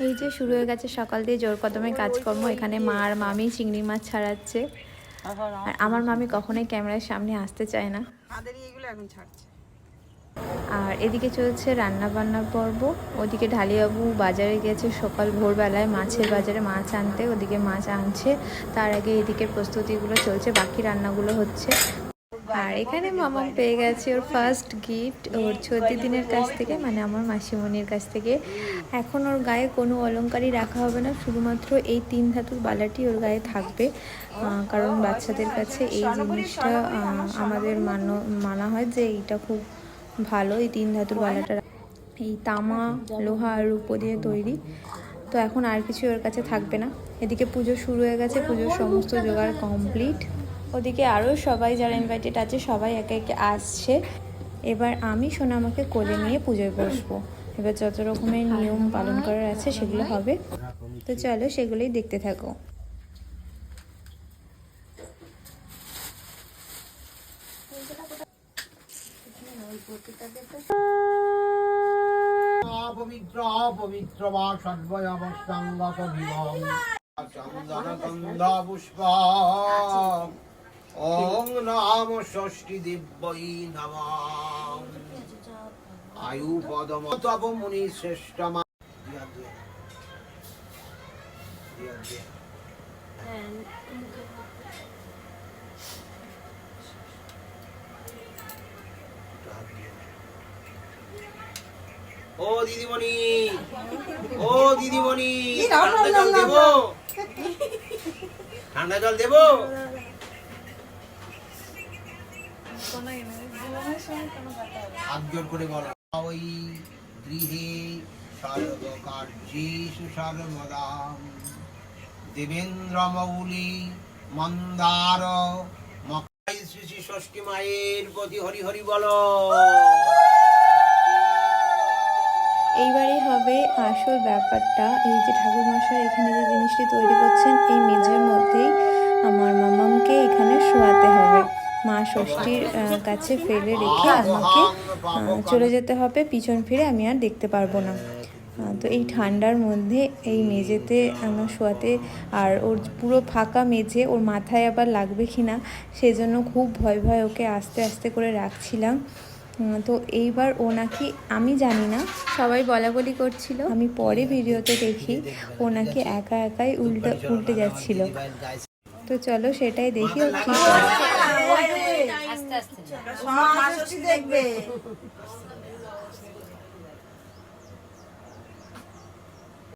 এই যে শুরু হয়ে গেছে সকাল দিয়ে জোর কদমে কাজকর্ম। এখানে মা আর মামি চিংড়ি মাছ ছাড়াচ্ছে, আর আমার মামি কখনোই ক্যামেরার সামনে আসতে চায় না। আর এদিকে চলছে রান্না বান্নার পর্ব। ওদিকে ঢালিবাবু বাজারে গেছে সকাল ভোরবেলায় মাছের বাজারে মাছ আনতে, ওদিকে মাছ আনছে, তার আগে এদিকে প্রস্তুতিগুলো চলছে, বাকি রান্নাগুলো হচ্ছে। আর এখানে মামাম পেয়ে গেছে ওর ফার্স্ট গিফট ওর 14 দিনের কাছ থেকে, মানে আমার মাসিমণির কাছ থেকে। এখন ওর গায়ে কোনো অলংকারই রাখা হবে না, শুধুমাত্র এই 3 ধাতুর বালাটি ওর গায়ে থাকবে, কারণ বাচ্চাদের কাছে এই জিনিসটা আমাদের মানা হয় যে এইটা খুব ভালো। এই 3 ধাতুর বালাটা এই তামা, লোহা আর রূপো দিয়ে তৈরি। তো এখন আর কিছু ওর কাছে থাকবে না। এদিকে পুজো শুরু হয়ে গেছে, পুজোর সমস্ত জোগাড় কমপ্লিট। ওদিকে আরও সবাই যারা ইনভাইটেড আছে সবাই একে একে আসছে। এবার আমি সোনামাকে কোলে নিয়ে পুজোয় বসবো। এবার যত রকমের নিয়ম পালন করার আছে সেগুলো হবে, তো চলো সেগুলোই দেখতে থাকো। পবিত্র অপবিত্র বা সর্বয় অবস্থাঙ্গত বিভং চন্দন গন্ধ পুষ্প ওং নাম ষষ্ঠী দিব্যই নমঃ আয়ু পদম তপ মুনি শ্রেষ্ঠ ও দিদিমণি, ও দিদিমণি, ঠান্ডা জল দেবো? ঠান্ডা জল দেবো? হাত জোর করে বলো। ওই গৃহে সর্বকার্যেষু সর্বদা দেবেন্দ্র মৌলি মন্দার মকাই শ্রী শ্রী ষষ্ঠী মায়ের প্রতি হরি হরি বলো। এইবারই হবে আসল ব্যাপারটা। এই যে ঠাকুরমশাই এখানে যে জিনিসটি তৈরি করছেন, এই মেঝের মধ্যেই আমার মামামকে এখানে শোয়াতে হবে। মা ষষ্ঠীর কাছে ফেলে রেখে আমাকে চলে যেতে হবে, পিছন ফিরে আমি আর দেখতে পারবো না। তো এই ঠান্ডার মধ্যে এই মেঝেতে আমার শোয়াতে, আর ওর পুরো ফাঁকা মেঝে, ওর মাথায় আবার লাগবে কি না সেজন্য খুব ভয় ভয় ওকে আস্তে আস্তে করে রাখছিলাম। তো এইবার ও নাকি, আমি জানি না, সবাই বলা বলি করছিল, আমি পরে ভিডিওতে দেখি ও নাকি একা একাই উল্টে যাচ্ছিল। তো চলো সেটাই দেখি ও কি করে।